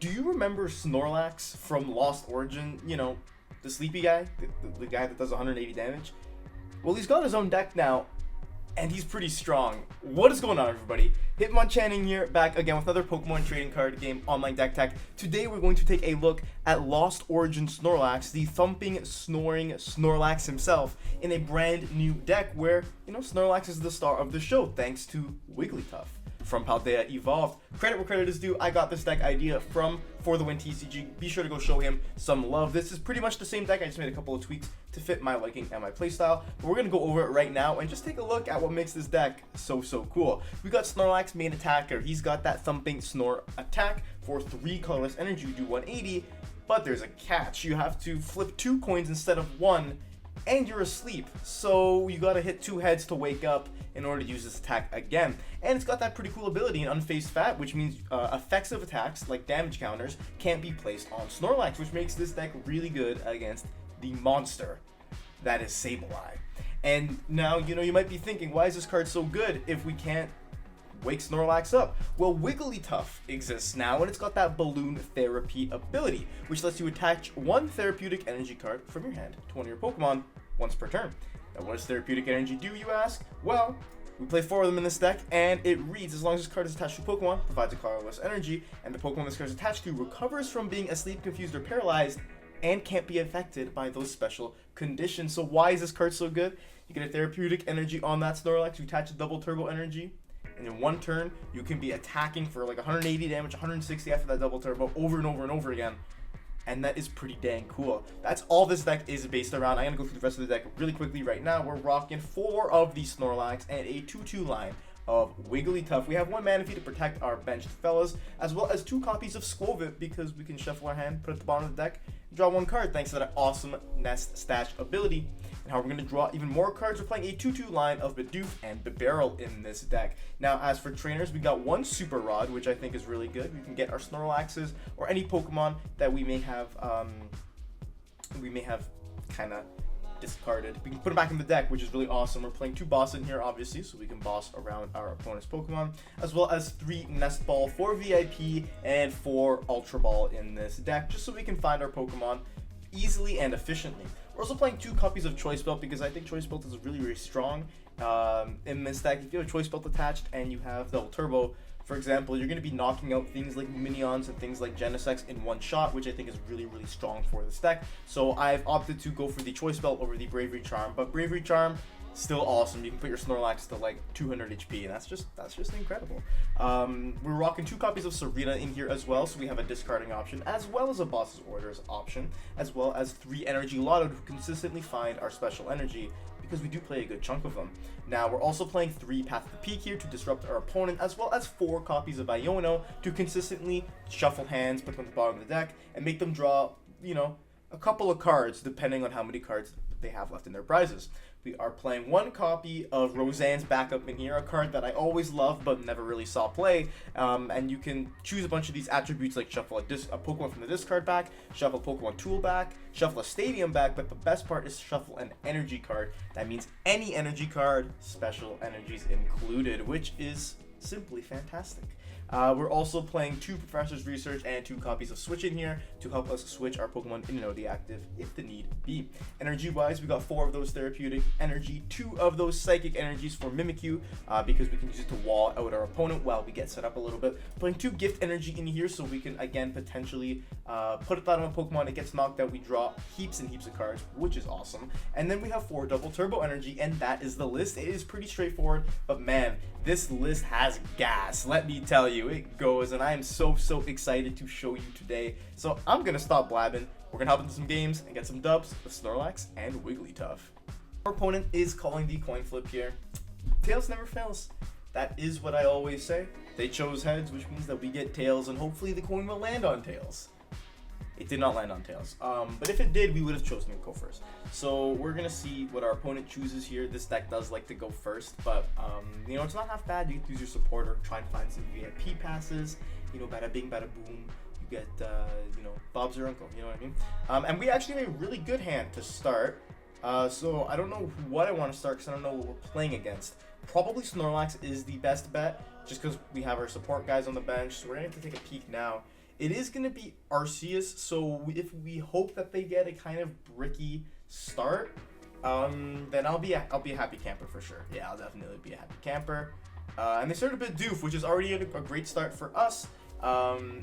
Do you remember Snorlax from Lost Origin? You know, the sleepy guy, the guy that does 180 damage? Well, he's got his own deck now, and he's pretty strong. What is going on, everybody? Hitmonchan here, back again with another Pokemon trading card game online deck tech. Today we're going to take a look at Lost Origin Snorlax, the thumping, snoring Snorlax himself, in a brand new deck where, you know, Snorlax is the star of the show thanks to Wigglytuff from Paldea Evolved. Credit where credit is due. I got this deck idea from For the Win TCG. Be sure to go show him some love. This is pretty much the same deck. I just made a couple of tweaks to fit my liking and my playstyle. But we're gonna go over it right now and just take a look at what makes this deck so cool. We got Snorlax main attacker. He's got that thumping snore attack for 3 colorless energy, do 180. But there's a catch. You have to flip 2 coins instead of 1, and you're asleep. So you gotta hit 2 heads to wake up in order to use this attack again. And it's got that pretty cool ability in Unfazed Fat, which means effects of attacks, like damage counters, can't be placed on Snorlax, which makes this deck really good against the monster that is Sableye. And now, you know, you might be thinking, why is this card so good if we can't wake Snorlax up? Well, Wigglytuff exists now, and it's got that Balloon Therapy ability, which lets you attach 1 Therapeutic Energy card from your hand to one of your Pokemon once per turn. Now, what does Therapeutic Energy do, you ask? Well, we play 4 of them in this deck, and it reads, as long as this card is attached to a Pokemon, provides a colorless energy, and the Pokemon this card is attached to recovers from being asleep, confused, or paralyzed, and can't be affected by those special conditions. So why is this card so good? You get a Therapeutic Energy on that Snorlax, you attach a double Turbo Energy, and in 1 turn, you can be attacking for like 180 damage, 160 after that double Turbo, over and over and over again. And that is pretty dang cool. That's all this deck is based around. I'm going to go through the rest of the deck really quickly right now. We're rocking 4 of these Snorlax and a 2-2 line of Wigglytuff. We have 1 Manaphy to protect our benched fellas, as well as 2 copies of Skwovet because we can shuffle our hand, put it at the bottom of the deck, and draw 1 card thanks to that awesome Nest Stash ability. And how we're going to draw even more cards, we're playing a 2-2 line of Bidoof and Bibarel in this deck. Now, as for trainers, we got 1 Super Rod, which I think is really good. We can get our Snorlaxes or any Pokemon that we may have kind of discarded. We can put them back in the deck, which is really awesome. We're playing 2 boss in here, obviously, so we can boss around our opponent's Pokemon, as well as 3 Nest Ball, 4 VIP, and 4 Ultra Ball in this deck, just so we can find our Pokemon easily and efficiently. We're also playing 2 copies of Choice Belt because I think Choice Belt is really strong in this deck. If you have a Choice Belt attached and you have double Turbo, for example, you're going to be knocking out things like Minions and things like Genesect in 1 shot, which I think is really strong for this deck. So I've opted to go for the Choice Belt over the Bravery Charm, but Bravery Charm, still awesome. You can put your Snorlax to like 200 HP, and that's just incredible. We're rocking 2 copies of Serena in here as well, so we have a discarding option, as well as a Boss's Orders option, as well as 3 Energy Loto to consistently find our special energy, because we do play a good chunk of them. Now, we're also playing 3 Path to the Peak here to disrupt our opponent, as well as 4 copies of Iono to consistently shuffle hands, put them at the bottom of the deck, and make them draw, you know, a couple of cards, depending on how many cards they have left in their prizes. We are playing 1 copy of Roseanne's backup in here, a card that I always loved but never really saw play. And you can choose a bunch of these attributes like shuffle a Pokemon from the discard back, shuffle a Pokemon tool back, shuffle a stadium back, but the best part is shuffle an energy card. That means any energy card, special energies included, which is simply fantastic. We're also playing 2 Professor's Research and 2 copies of Switch in here to help us switch our Pokemon in and out of the active if the need be. Energy-wise, we got 4 of those Therapeutic Energy, 2 of those Psychic Energies for Mimikyu, because we can use it to wall out our opponent while we get set up a little bit. Playing 2 Gift Energy in here so we can, again, potentially put it on a Pokemon, it gets knocked out, we draw heaps and heaps of cards, which is awesome. And then we have 4 Double Turbo Energy, and that is the list. It is pretty straightforward, but man, this list has gas, let me tell you. It goes, and I am so excited to show you today. So I'm gonna stop blabbing. We're gonna hop into some games and get some dubs with Snorlax and Wigglytuff. Our opponent is calling the coin flip here. Tails never fails. That is what I always say. They chose heads, which means that we get tails, and hopefully the coin will land on tails. It did not land on tails, but if it did, we would have chosen to go first. So we're gonna see what our opponent chooses here. This deck does like to go first, but you know, it's not half bad. You can use your supporter, try and find some VIP passes. You know, bada bing, bada boom. You get, you know, Bob's your uncle. You know what I mean? And we actually have a really good hand to start. So I don't know what I want to start because I don't know what we're playing against. Probably Snorlax is the best bet, just because we have our support guys on the bench. So we're gonna have to take a peek now. It is going to be Arceus, so if we hope that they get a kind of bricky start, then I'll be a happy camper for sure. Yeah, I'll definitely be a happy camper. And they started Bidoof, which is already a great start for us.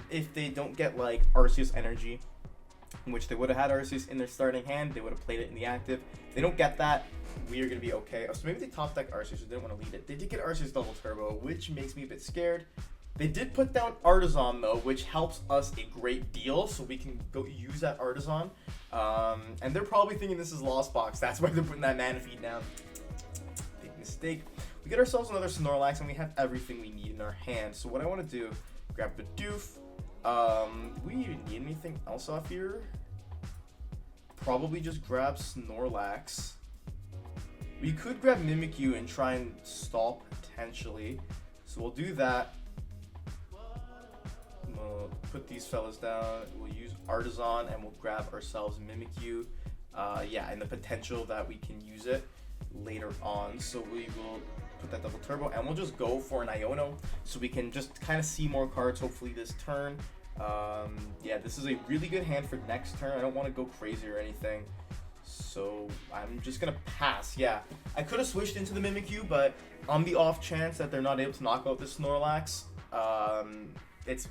If they don't get like Arceus Energy, which they would have had Arceus in their starting hand, they would have played it in the active. If they don't get that, we are going to be okay. So maybe they top deck Arceus, so they didn't want to lead it. They did get Arceus Double Turbo, which makes me a bit scared. They did put down Artisan though, which helps us a great deal, so we can go use that Artisan. And they're probably thinking this is Lost Box. That's why they're putting that Manaphy down. Big mistake. We get ourselves another Snorlax, and we have everything we need in our hand. So what I want to do, grab Bidoof. We even need anything else off here? Probably just grab Snorlax. We could grab Mimikyu and try and stall potentially. So we'll do that. We'll put these fellas down. We'll use Artisan and we'll grab ourselves Mimikyu. Yeah, and the potential that we can use it later on. So we will put that double turbo and we'll just go for an Iono so we can just kind of see more cards hopefully this turn. Yeah, this is a really good hand for next turn. I don't want to go crazy or anything, so I'm just gonna pass. Yeah, I could have switched into the Mimikyu, but on the off chance that they're not able to knock out the Snorlax,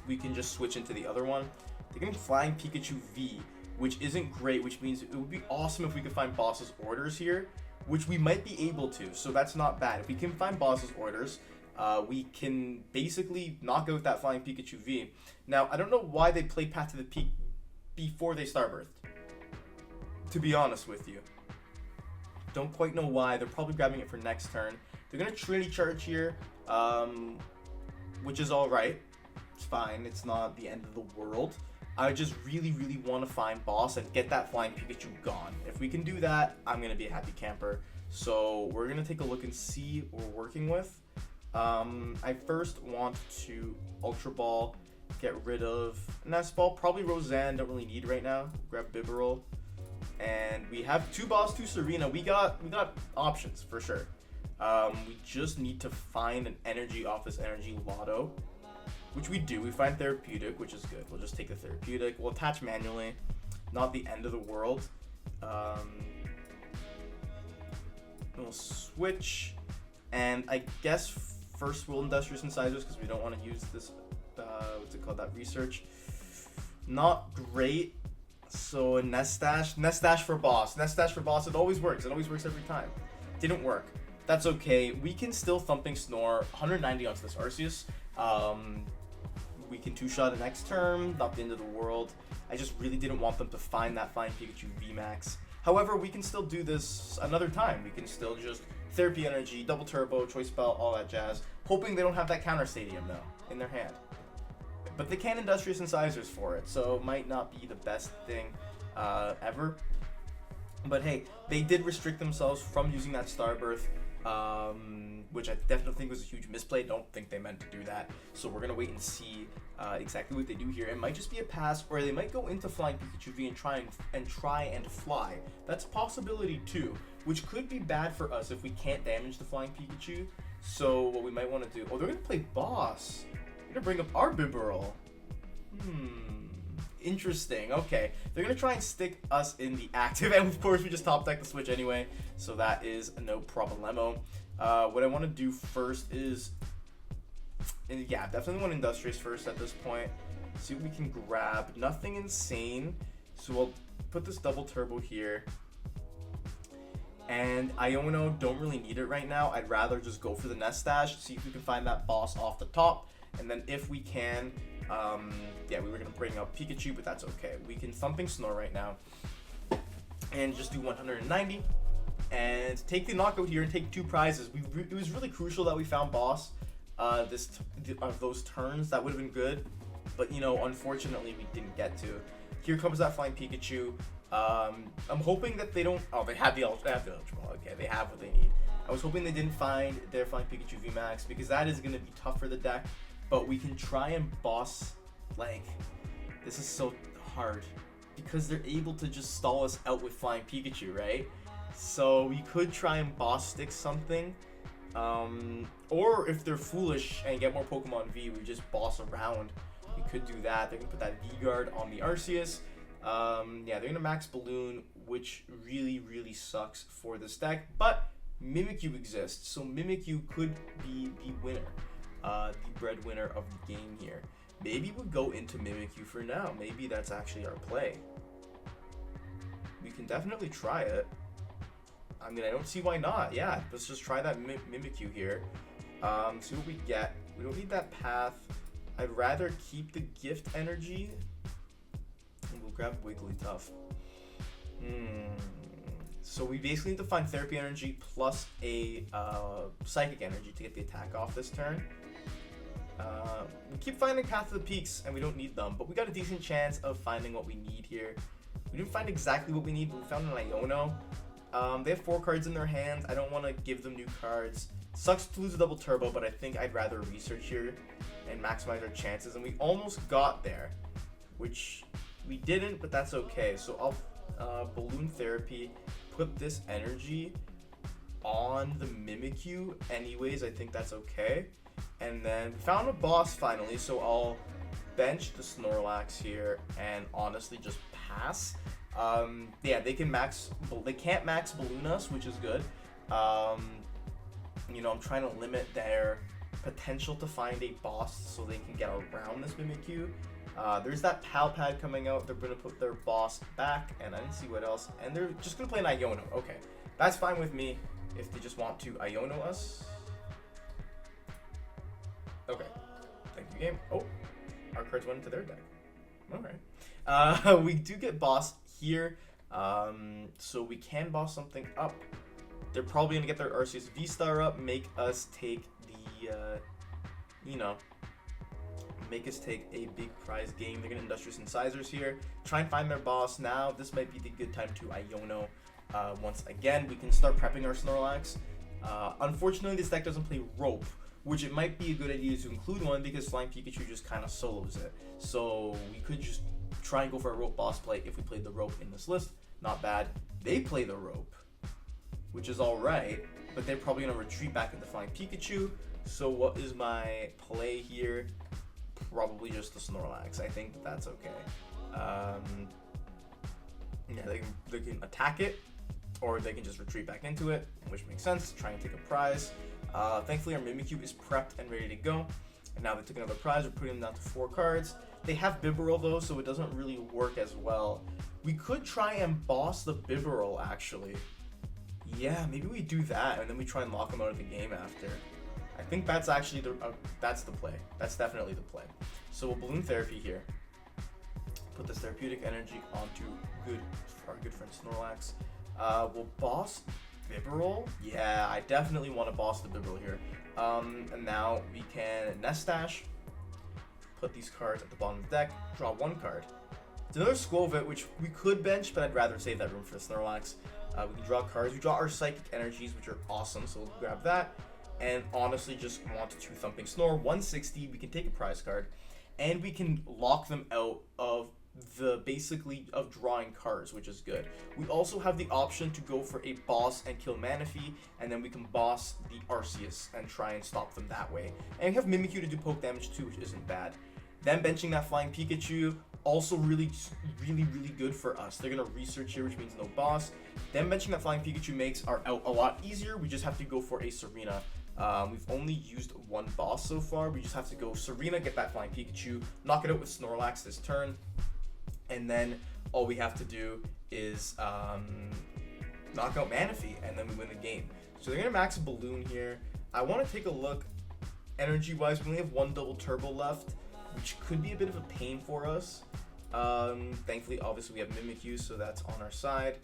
we can just switch into the other one. They're gonna be Flying Pikachu V, which isn't great, which means it would be awesome if we could find Boss's Orders here, which we might be able to, so that's not bad. If we can find Boss's Orders, we can basically knock out that Flying Pikachu V. Now, I don't know why they played Path to the Peak before they Starbirthed, to be honest with you. Don't quite know why. They're probably grabbing it for next turn. They're going to Trinity Charge here, which is alright. It's fine. It's not the end of the world. I just really, really want to find Boss and get that Flying Pikachu gone. If we can do that, I'm going to be a happy camper. So we're going to take a look and see what we're working with. I first want to Ultra Ball, get rid of Nest Ball, probably Roseanne, don't really need right now. Grab Bibarel, and we have 2 Boss, 2 Serena. We got options for sure. We just need to find an energy off this Energy Loto, which we do. We find Therapeutic, which is good. We'll just take the Therapeutic. We'll attach manually, not the end of the world. We'll switch, and I guess first we'll Industrious Incisors because we don't want to use this, what's it called, that research. Not great. So a Nest Dash for Boss. Nest Dash for Boss, it always works. It always works every time. Didn't work. That's okay. We can still Thumping Snore, 190 onto this Arceus. We can 2-shot it next turn, not the end of the world. I just really didn't want them to find that Flying Pikachu VMAX. However, we can still do this another time. We can still just Therapy Energy, Double Turbo, Choice Belt, all that jazz. Hoping they don't have that Counter Stadium, though, in their hand. But they can Industrious Incisors for it, so it might not be the best thing ever. But hey, they did restrict themselves from using that Starbirth, which I definitely think was a huge misplay. Don't think they meant to do that. So we're going to wait and see exactly what they do here. It might just be a pass, or they might go into Flying Pikachu V and try and fly. That's a possibility too, which could be bad for us if we can't damage the Flying Pikachu. So what we might want to do... Oh, they're going to play Boss. They're going to bring up our Bibarel. Interesting. Okay. They're going to try and stick us in the active. And of course, we just top deck the Switch anyway. So that is no problemo. What I want to do first is... yeah, definitely want Industrious first at this point. See what we can grab. Nothing insane. So we'll put this Double Turbo here. And Iono, don't really need it right now. I'd rather just go for the Nest Dash, see if we can find that Boss off the top. And then if we can, yeah, we were going to bring up Pikachu, but that's okay. We can Thumping Snore right now and just do 190 and take the knockout here and take 2 prizes. It was really crucial that we found Boss those turns. That would have been good, but you know, unfortunately we didn't get to. Here comes that Flying Pikachu. I'm hoping that they don't... Oh, they have the Ultra Ball. Okay, they have what they need. I was hoping they didn't find their Flying Pikachu VMAX because that is going to be tough for the deck. But we can try and Boss... Like, this is so hard because they're able to just stall us out with Flying Pikachu, right? So we could try and Boss stick something. Or if they're foolish and get more Pokemon V, we just Boss around. We could do that. They're going to put that V-Guard on the Arceus. Yeah, they're going to max Balloon, which really, really sucks for this deck. But Mimikyu exists, so Mimikyu could be the winner, the breadwinner of the game here. Maybe we'll go into Mimikyu for now. Maybe that's actually our play. We can definitely try it. I mean, I don't see why not. Yeah, let's just try that Mimikyu here. See what we get. We don't need that path. I'd rather keep the Gift Energy. And we'll grab Wigglytuff. So we basically need to find Therapy Energy plus a Psychic Energy to get the attack off this turn. We keep finding Path to the Peaks, and we don't need them, but we got a decent chance of finding what we need here. We didn't find exactly what we need, but we found an Iono. They have 4 cards in their hands. I don't want to give them new cards. Sucks to lose a double turbo, but I think I'd rather research here and maximize our chances, and we almost got there, which we didn't, but that's okay. So I'll Balloon Therapy, put this energy on the Mimikyu anyways. I think that's okay. And then we found a boss finally, so I'll bench the Snorlax here and honestly just pass. Yeah, they can't max Balloon us, which is good. You know, I'm trying to limit their potential to find a boss so they can get around this Mimikyu. There's that PAL pad coming out. They're gonna put their boss back, and I didn't see what else. And they're just gonna play an Iono. Okay, that's fine with me if they just want to Iono us. Okay, thank you, game. Oh, our cards went into their deck. All right. We do get boss here, so we can boss something up. They're probably gonna get their Arceus VSTAR up, make us take the, you know, make us take a big prize game. They're gonna Industrious Incisors here, try and find their boss now. This might be the good time to Iono. Once again, we can start prepping our Snorlax. Unfortunately, this deck doesn't play Rope, which it might be a good idea to include one because Flying Pikachu just kind of solos it. So we could just try and go for a Rope boss play if we played the Rope in this list. Not bad. They play the Rope, which is alright, but they're probably going to retreat back into Flying Pikachu. So what is my play here? Probably just the Snorlax. I think that's okay. Yeah, they can attack it, or they can just retreat back into it, which makes sense. Try and take a prize. Thankfully, our Mimikyu is prepped and ready to go. And now they took another prize. We're putting them down to 4 cards. They have Bibarel though, so it doesn't really work as well. We could try and boss the Bibarel actually. Yeah, maybe we do that, and then we try and lock them out of the game after. I think that's actually that's the play. That's definitely the play. So we'll Balloon Therapy here. Put this Therapeutic Energy onto our good friend Snorlax. We'll boss Bibarel. Yeah, I definitely want to boss the Bibarel here. And now we can Nest Stash. Put these cards at the bottom of the deck. Draw 1 card. It's another Skwovet, which we could bench, but I'd rather save that room for the Snorlax. We can draw cards. We draw our Psychic Energies, which are awesome, so we'll grab that. And honestly, just want to 2-thumping Snore. 160, we can take a prize card. And we can lock them out of of drawing cards, which is good. We also have the option to go for a boss and kill Manaphy, and then we can boss the Arceus and try and stop them that way. And we have Mimikyu to do poke damage too, which isn't bad. Then benching that Flying Pikachu, also really good for us. They're gonna research here, which means no boss. Then benching that Flying Pikachu makes our out a lot easier. We just have to go for a Serena. We've only used 1 boss so far. We just have to go Serena, get that Flying Pikachu, knock it out with Snorlax this turn, and then all we have to do is knock out Manaphy, and then we win the game. So they're gonna max a Balloon here. I want to take a look energy-wise. We only have 1 double turbo left, which could be a bit of a pain for us. Thankfully, obviously, we have Mimikyu, so that's on our side.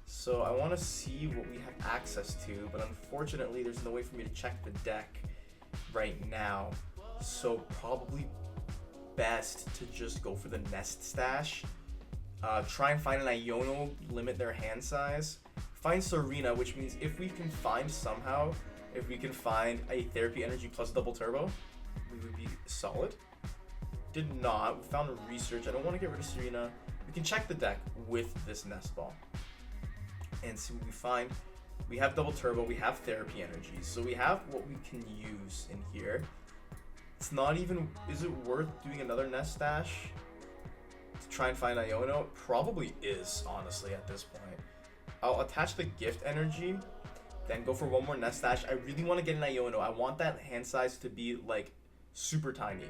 So I want to see what we have access to, but unfortunately, there's no way for me to check the deck right now. So probably best to just go for the Nest Stash. Try and find an Iono, limit their hand size. Find Serena, which means if we can find a Therapy Energy plus double turbo, we would be solid. Did not. We found a research. I don't want to get rid of Serena. We can check the deck with this Nest Ball and see what we find. We have double turbo. We have Therapy Energies. So we have what we can use in here. It's not even, is it worth doing another Nest Stash to try and find Iono? Probably is, honestly, at this point. I'll attach the Gift Energy, then go for one more Nest Stash. I really want to get an Iono. I want that hand size to be like super tiny.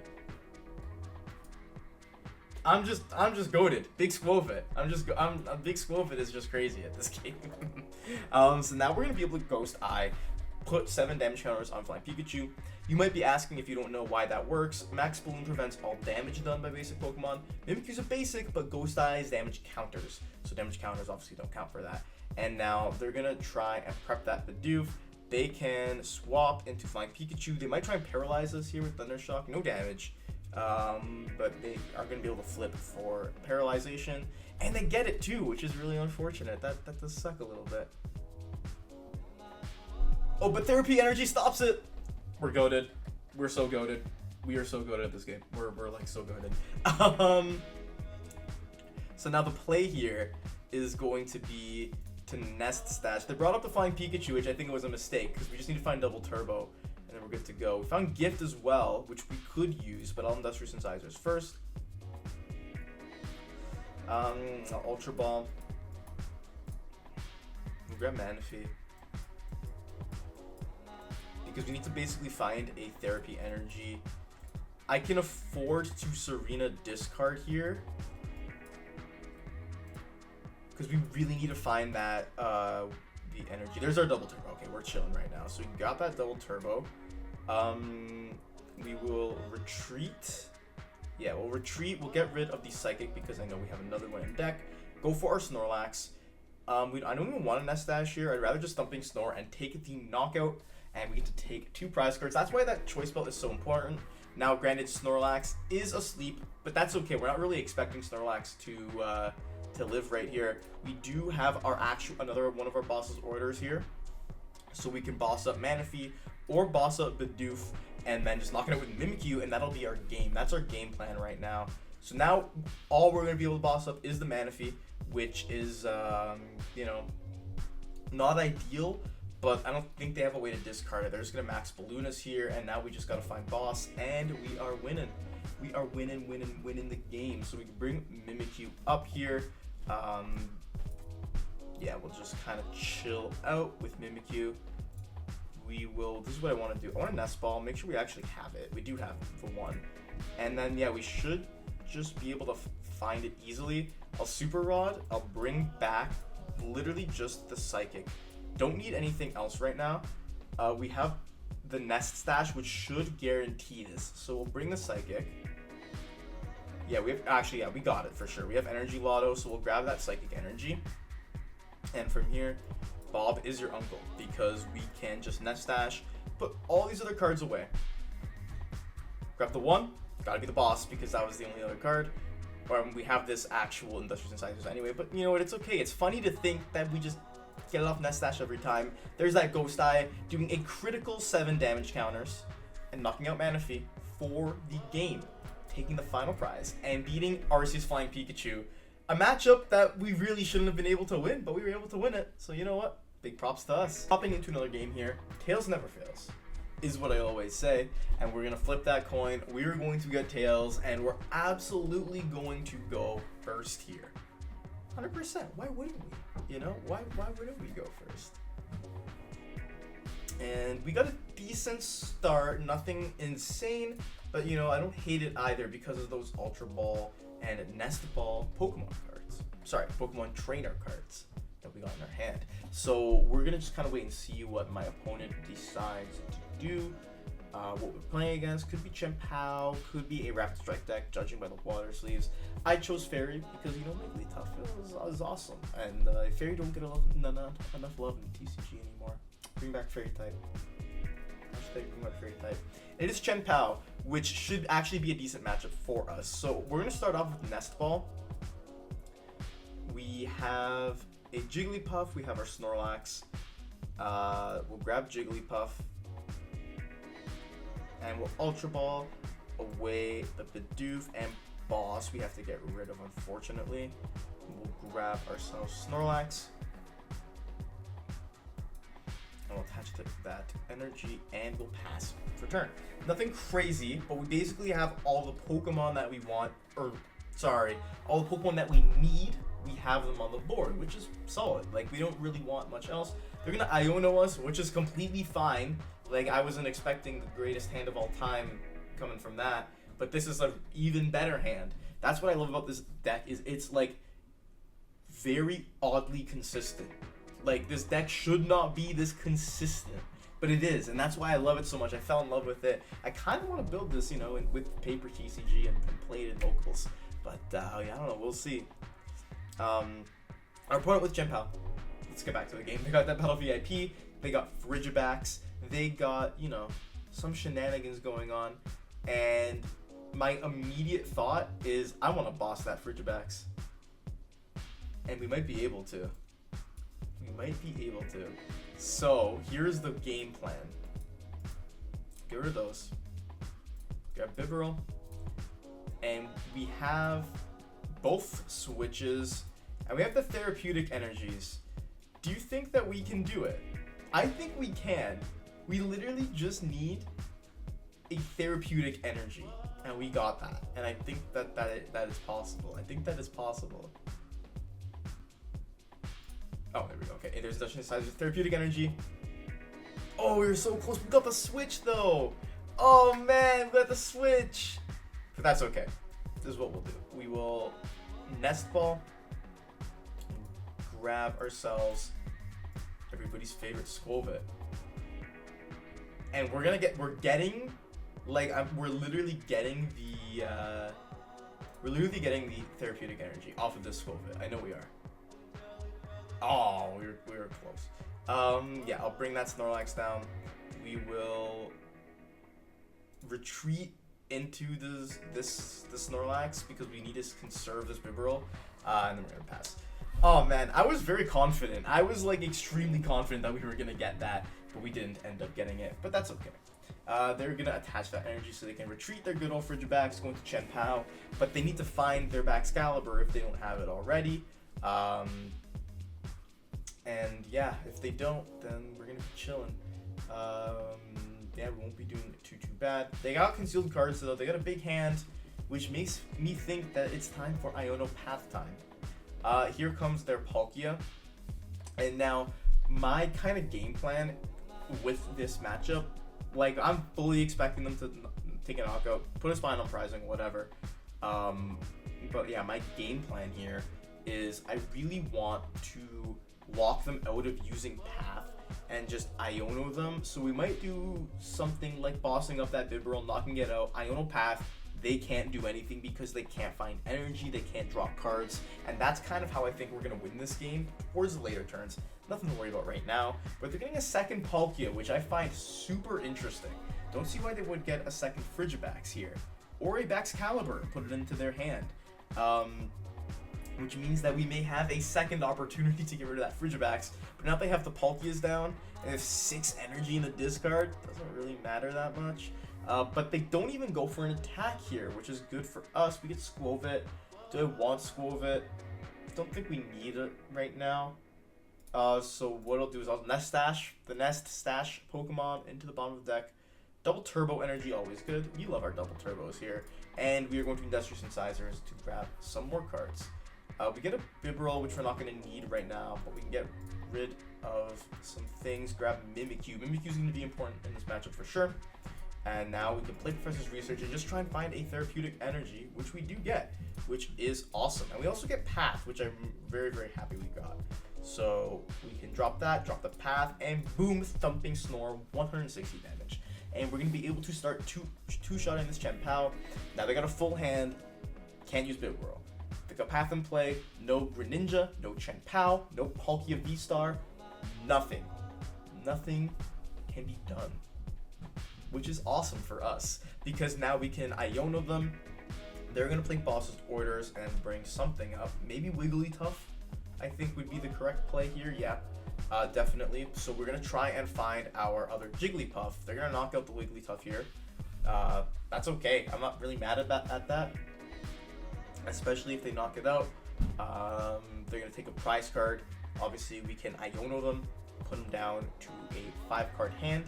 I'm just goated. Big Skwovet. Big Skwovet is just crazy at this game. So now we're gonna be able to Ghost Eye, put 7 damage counters on Flying Pikachu. You might be asking if you don't know why that works. Max Balloon prevents all damage done by basic Pokemon. Mimikyu's a basic, but Ghost Eye is damage counters. So damage counters obviously don't count for that. And now they're gonna try and prep that Bidoof. They can swap into Flying Pikachu. They might try and paralyze us here with Thunder Shock. No damage. But they are going to be able to flip for paralyzation, and they get it too, which is really unfortunate. That does suck a little bit. Oh, but Therapy Energy stops it. We're goated. We're so goated. We are so goated at this game. We're like so goated. So now the play here is going to be to Nest Stash. They brought up the Flying Pikachu, which I think was a mistake because we just need to find Double Turbo. And then we're good to go. We found Gift as well, which we could use, but I'll Industrial Synthesizers first. Ultra Ball. We'll grab Manaphy. Because we need to basically find a Therapy Energy. I can afford to Serena discard here. Because we really need to find that the energy. There's our Double Turbo. Okay, we're chilling right now. So we got that Double Turbo. We will retreat. Yeah, we'll retreat. We'll get rid of the Psychic because I know we have another one in deck. Go for our Snorlax. I don't even want a Nest Stash here. I'd rather just Thumping Snore and take the Knockout, and we get to take 2 prize cards. That's why that Choice Belt is so important. Now, granted, Snorlax is asleep, but that's okay. We're not really expecting Snorlax to live right here. We do have our another one of our boss's orders here, so we can boss up Manaphy or boss up Bidoof and then just knock it out with Mimikyu, and that'll be our game. That's our game plan right now. So now all we're going to be able to boss up is the Manaphy, which is you know, not ideal, but I don't think they have a way to discard it. They're just going to max Balloon us here, and now we just got to find boss, and we are winning. We are winning the game. So we can bring Mimikyu up here. Yeah, we'll just kind of chill out with Mimikyu. We will, this is what I want to do. I want a Nest Ball, make sure we actually have it. We do have it for one. And then, yeah, we should just be able to find it easily. I'll Super Rod, I'll bring back literally just the Psychic. Don't need anything else right now. We have the Nest Stash, which should guarantee this. So we'll bring the Psychic. Yeah, we have, actually, yeah, we got it for sure. We have Energy Loto, so we'll grab that Psychic Energy. And from here, Bob is your uncle, because we can just Nest Stash, put all these other cards away. Grab the 1, gotta be the boss, because that was the only other card. We have this actual Industrial Synthesizers anyway, but you know what, it's okay. It's funny to think that we just get it off Nest Stash every time. There's that Ghost Eye, doing a critical 7 damage counters, and knocking out Manaphy for the game. Taking the final prize, and beating Arceus Flying Pikachu. A matchup that we really shouldn't have been able to win, but we were able to win it. So you know what? Big props to us. Hopping into another game here. Tails never fails, is what I always say. And we're going to flip that coin. We're going to get Tails, and we're absolutely going to go first here. 100%. Why wouldn't we? You know, why wouldn't we go first? And we got a decent start. Nothing insane, but you know, I don't hate it either because of those Ultra Ball and Nest Ball Pokemon cards. Sorry, Pokemon Trainer cards that we got in our hand. So we're gonna just kind of wait and see what my opponent decides to do. What we're playing against could be Chien-Pao, could be a Rapid Strike deck, judging by the water sleeves. I chose Fairy because, you know, Wigglytuff is awesome, and Fairy don't get enough love in TCG anymore. Bring back Fairy type. Hashtag bring back Fairy type. It is Chien-Pao, which should actually be a decent matchup for us. So we're gonna start off with Nest Ball. We have a Jigglypuff. We have our Snorlax. We'll grab Jigglypuff, and we'll Ultra Ball away the Bidoof and Boss. We have to get rid of, unfortunately. We'll grab ourselves Snorlax. And we'll attach that energy and we'll pass for turn. Nothing crazy, but we basically have all the Pokemon that we want, or sorry, all the Pokemon that we need, we have them on the board, which is solid. Like, we don't really want much else. They're gonna Iono us, which is completely fine. Like, I wasn't expecting the greatest hand of all time coming from that, but this is an even better hand. That's what I love about this deck, is it's like very oddly consistent. Like, this deck should not be this consistent, but it is, and that's why I love it so much. I fell in love with it. I kind of want to build this, you know, with paper TCG and plated vocals, but yeah, I don't know. We'll see. Our opponent with Chien-Pao. Let's get back to the game. They got that Battle VIP. They got Frigibax. They got, you know, some shenanigans going on, and my immediate thought is I want to boss that Frigibax, and we might be able to. So here's the game plan. Get rid of those. Grab Bibarel, and we have both switches, and we have the therapeutic energies. Do you think that we can do it? I think we can. We literally just need a therapeutic energy, and we got that. And I think that is possible. I think that is possible. Oh, there we go. Okay, there's Dutch size of therapeutic energy. Oh, we were so close. We got the switch though. Oh man, we got the switch. But that's okay. This is what we'll do. We will Nest Ball, grab ourselves everybody's favorite Skwovet, and we're getting like we're literally getting the therapeutic energy off of this Skwovet. I know we are. Oh, we were close. Yeah, I'll bring that Snorlax down. We will retreat into the Snorlax because we need to conserve this Bibarel, and then we're gonna pass. Oh man, I was very confident. I was like extremely confident that we were gonna get that, but we didn't end up getting it. But that's okay. They're gonna attach that energy so they can retreat their good old Frigibax, going to Chien-Pao, but they need to find their Baxcalibur if they don't have it already. And yeah, if they don't, then we're gonna be chilling. Yeah, we won't be doing it too bad. They got concealed cards though. They got a big hand, which makes me think that it's time for Iono Path time. Here comes their Palkia, and now my kind of game plan with this matchup, like I'm fully expecting them to take a knockout, put a spine on prizing, whatever. But yeah, my game plan here is I really want to lock them out of using Path and just Iono them. So we might do something like bossing up that Bibarel, knocking it out, Iono Path. They can't do anything because they can't find energy, they can't drop cards, and that's kind of how I think we're going to win this game towards the later turns. Nothing to worry about right now, but they're getting a second Palkia, which I find super interesting. Don't see why they would get a second Frigibax here, or a Baxcalibur and put it into their hand. Which means that we may have a second opportunity to get rid of that Frigibax. But now they have the Palkias down, and they have 6 energy in the discard. Doesn't really matter that much. But they don't even go for an attack here, which is good for us. We get Skwovet. Do I want Skwovet? Don't think we need it right now. So what I'll do is I'll the Nest Stash Pokemon into the bottom of the deck. Double Turbo Energy, always good. We love our double turbos here. And we are going to Industrious Incisors to grab some more cards. We get a Bibarel, which we're not going to need right now, but we can get rid of some things. Grab Mimikyu. Mimikyu's going to be important in this matchup for sure. And now we can play Professor's Research and just try and find a therapeutic energy, which we do get, which is awesome. And we also get Path, which I'm very, very happy we got. So we can drop that, drop the Path, and boom, Thumping Snore, 160 damage. And we're going to be able to start two-shotting this Chien-Pao. Now they got a full hand, can't use Bibarel. They got Path in play, no Greninja, no Chien-Pao, no Palkia VSTAR, nothing. Nothing can be done. Which is awesome for us, because now we can Iono them. They're going to play Boss's Orders and bring something up. Maybe Wigglytuff, I think would be the correct play here. Yeah, definitely. So we're going to try and find our other Jigglypuff. They're going to knock out the Wigglytuff here. That's okay. I'm not really mad at that. Especially if they knock it out. They're going to take a prize card. Obviously, we can Iono them. put him down to a 5-card hand.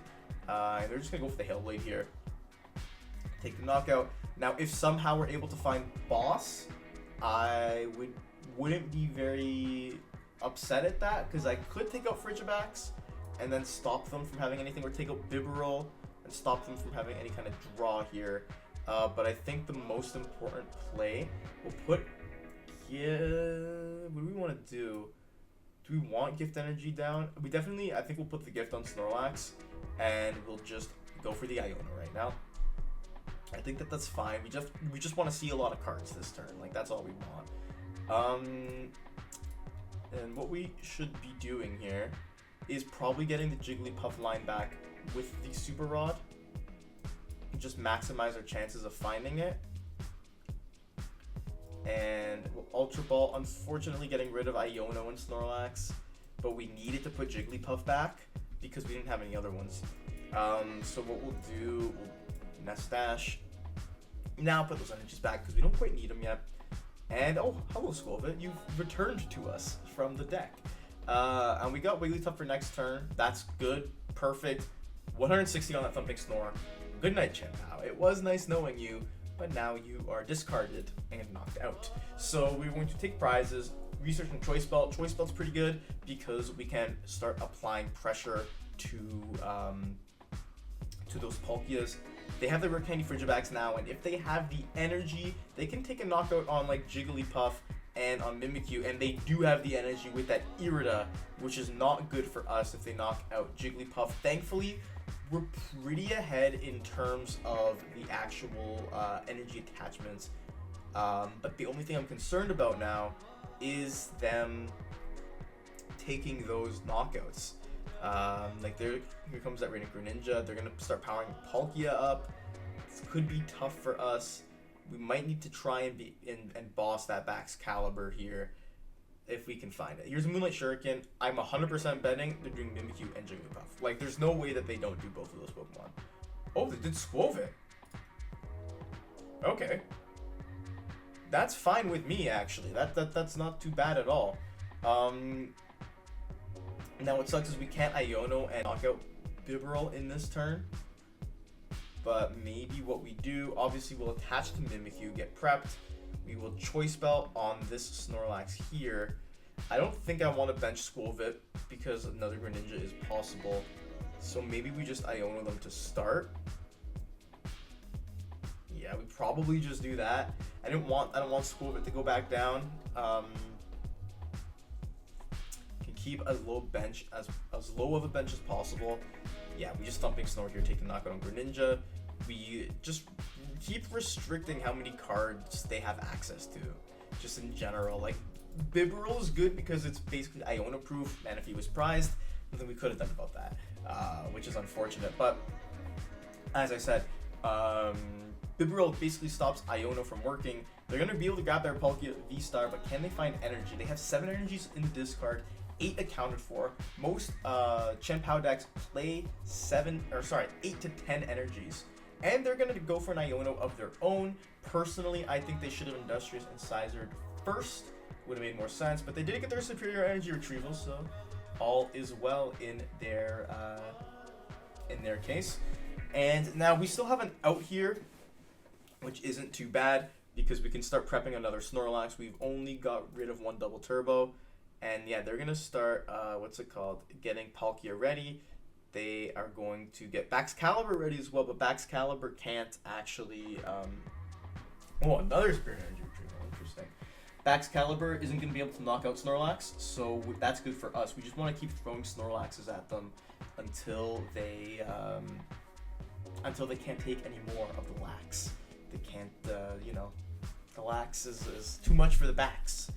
And they're just going to go for the Hail Blade here. Take the knockout. Now, if somehow we're able to find Boss, I wouldn't be very upset at that, because I could take out Frigibax and then stop them from having anything, or take out Bibarel and stop them from having any kind of draw here. But I think the most important play, we'll put, what do we want to do? Do we want Gift Energy down? We definitely, I think we'll put the Gift on Snorlax, and we'll just go for the Iono right now. I think that's fine. We just want to see a lot of cards this turn. Like, that's all we want. And what we should be doing here is probably getting the Jigglypuff line back with the Super Rod. Just maximize our chances of finding it. And we'll Ultra Ball, unfortunately getting rid of Iono and Snorlax, but we needed to put Jigglypuff back because we didn't have any other ones. So what we'll do, we'll Nest Dash. Now put those energies back because we don't quite need them yet. And oh, hello Skwovet, you've returned to us from the deck. And we got Wigglytuff for next turn. That's good, perfect. 160 on that Thumping Snore. Good night, Chien-Pao. It was nice knowing you, but now you are discarded and knocked out. So we're going to take prizes, research on Choice Belt. Choice Belt's pretty good because we can start applying pressure to those Palkias. They have the Rare Candy Frigibax now, and if they have the energy, they can take a knockout on like Jigglypuff and on Mimikyu, and they do have the energy with that Irida, which is not good for us if they knock out Jigglypuff. Thankfully, we're pretty ahead in terms of the actual energy attachments, but the only thing I'm concerned about now is them taking those knockouts. Like here comes that Raining Greninja. They're gonna start powering Palkia up. This could be tough for us. We might need to try and boss that Baxcalibur here if we can find it. Here's a Moonlight Shuriken. I'm 100% betting they're doing Mimikyu and Jigglypuff. Like, there's no way that they don't do both of those Pokemon. Oh, they did Skwovet. Okay. That's fine with me, actually. That's not too bad at all. Now what sucks is we can't Iono and knock out Bibarel in this turn. But maybe what we do, obviously we'll attach to Mimikyu, get prepped. We will Choice Belt on this Snorlax here. I don't think I want to bench Skwovet because another Greninja is possible. So maybe we just Iono them to start. Yeah, we probably just do that. I don't want Skwovet to go back down. Can keep as low of a bench as possible. Yeah, we just Thumping Snore here, take the knockout on Greninja. We just keep restricting how many cards they have access to, just in general. Like, Bibarel is good because it's basically Iono proof. Manaphy was prized. Nothing we could have done about that, which is unfortunate. But as I said, Bibarel basically stops Iono from working. They're gonna be able to grab their Palkia VSTAR, but can they find energy? They have 7 energies in the discard. 8 accounted for. Most Chien-Pao decks play 8 to 10 energies. And they're going to go for an Iono of their own. Personally, I think they should have Industrious and Scythered first. Would have made more sense, but they did get their superior energy retrieval, so all is well in their case. And now we still have an out here, which isn't too bad because we can start prepping another Snorlax. We've only got rid of 1 double turbo. And yeah, they're going to start, getting Palkia ready. They are going to get Baxcalibur ready as well, but Baxcalibur can't actually, another Spirit Energy Retrieval, interesting. Baxcalibur isn't going to be able to knock out Snorlax, so that's good for us. We just want to keep throwing Snorlaxes at them until they can't take any more of the lax. They can't, the lax is too much for the Bax.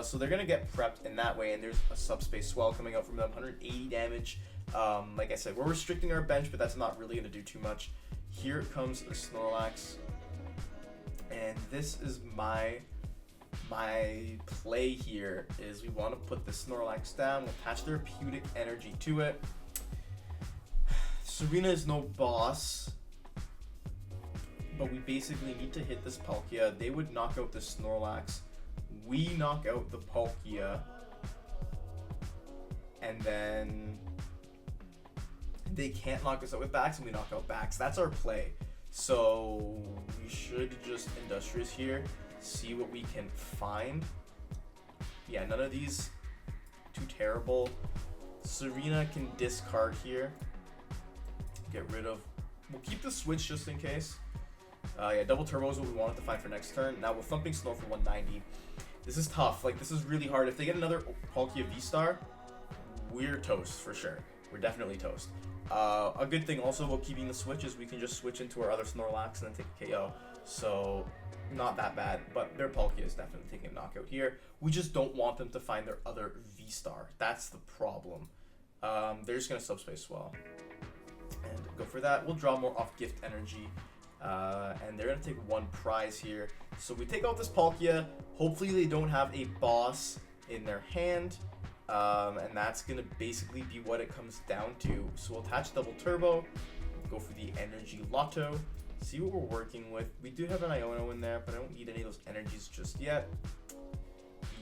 So they're going to get prepped in that way, and there's a Subspace Swell coming out from them, 180 damage. Like I said, we're restricting our bench, but that's not really going to do too much. Here comes the Snorlax, and this is my play here, is we want to put the Snorlax down, we'll attach Therapeutic Energy to it. Serena is no boss, but we basically need to hit this Palkia. They would knock out the Snorlax. We knock out the Palkia. and then they can't knock us out with backs, and we knock out backs. That's our play. So we should just Industrious here, see what we can find. Yeah, none of these too terrible. Serena can discard here. Get rid of. We'll keep the Switch just in case. Yeah, double turbo is what we wanted to find for next turn. Now we're thumping Snore for 190. This is tough. Like, this is really hard. If they get another Palkia VSTAR, we're toast for sure. We're definitely toast. A good thing also about keeping the Switch is we can just switch into our other Snorlax and then take a KO. So, not that bad. But their Palkia is definitely taking a knockout here. We just don't want them to find their other VSTAR. That's the problem. They're just going to Subspace Swell. And go for that. We'll draw more off Gift Energy. And they're going to take one prize here. So we take out this Palkia. Hopefully they don't have a boss in their hand. And that's going to basically be what it comes down to. So we'll attach double turbo. Go for the Energy Loto. See what we're working with. We do have an Iono in there, but I don't need any of those energies just yet.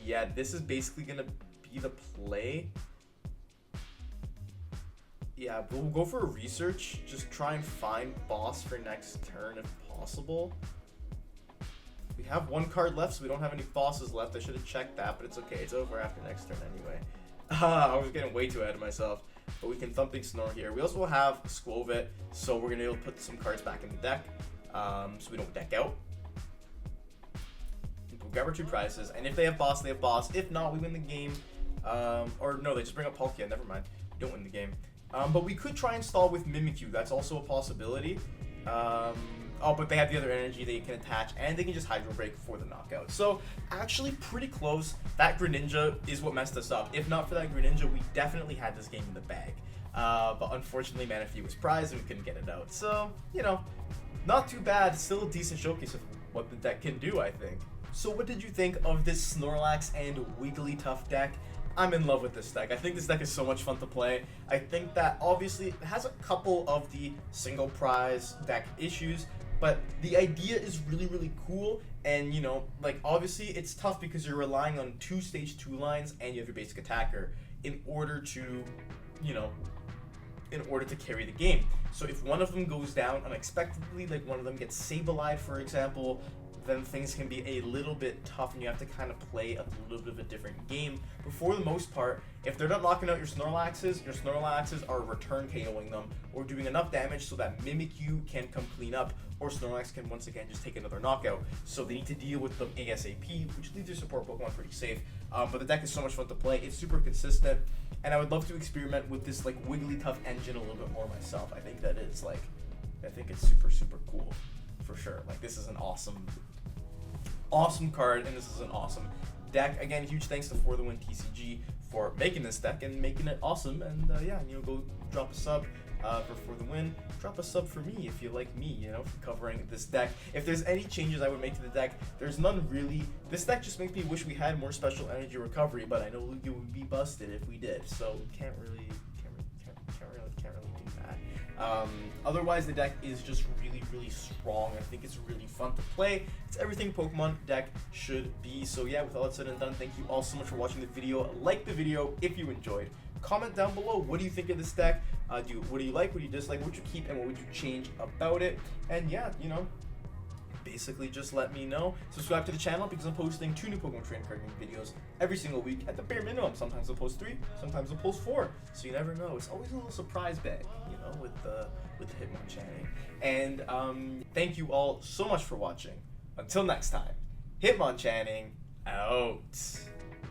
Yeah, this is basically going to be the play. Yeah, but we'll go for a research. Just try and find boss for next turn if possible. We have one card left, so we don't have any bosses left. I should have checked that, but it's okay. It's over after next turn anyway. I was getting way too ahead of myself. But we can Thumping Snore here. We also have Skwovet, so we're going to be able to put some cards back in the deck so we don't deck out. We'll grab our two prizes, and if they have boss, they have boss. If not, we win the game. Or no, they just bring up Palkia. Never mind. We don't win the game. But we could try and stall with Mimikyu. That's also a possibility. Oh, but they have the other energy they can attach, and they can just Hydro Break for the knockout. So, actually pretty close. That Greninja is what messed us up. If not for that Greninja, we definitely had this game in the bag. But unfortunately, Manaphy was prized, and we couldn't get it out. So, you know, not too bad. Still a decent showcase of what the deck can do, I think. So, what did you think of this Snorlax and Wigglytuff deck? I'm in love with this deck. I think this deck is so much fun to play. I think that obviously it has a couple of the single prize deck issues, but the idea is really, really cool. And, you know, like, obviously it's tough because you're relying on two stage 2 lines and you have your basic attacker in order to, you know, in order to carry the game. So if one of them goes down unexpectedly, like one of them gets Sableye, for example, then things can be a little bit tough and you have to kind of play a little bit of a different game. But for the most part, if they're not knocking out your Snorlaxes are return KOing them or doing enough damage so that Mimikyu can come clean up, or Snorlax can once again just take another knockout. So they need to deal with them ASAP, which leaves your support Pokemon pretty safe. But the deck is so much fun to play. It's super consistent, and I would love to experiment with this like Wigglytuff engine a little bit more myself. I think that it's like, I think it's super, super cool for sure. Like, this is an awesome card, and this is an awesome deck. Again, huge thanks to For the Win TCG for making this deck and making it awesome. And yeah, you know, go drop a sub for the Win. Drop a sub for me if you like me, you know, for covering this deck. If there's any changes I would make to the deck, there's none really. This deck just makes me wish we had more special energy recovery, but I know Lugia would be busted if we did, so can't really do that. Otherwise, the deck is just really, really strong. I think it's really fun to play. It's everything Pokemon deck should be. So yeah, with all that said and done, thank you all so much for watching the video. Like the video if you enjoyed. Comment down below, what do you think of this deck? What do you like, what do you dislike, what would you keep, and what would you change about it? And yeah, you know, basically just let me know. Subscribe to the channel because I'm posting 2 new Pokemon trading card game videos every single week at the bare minimum. Sometimes I'll post 3, sometimes I'll post 4. So you never know. It's always a little surprise bag, you know, with the Hitmonchanting. And thank you all so much for watching. Until next time, Hitmonchanting out.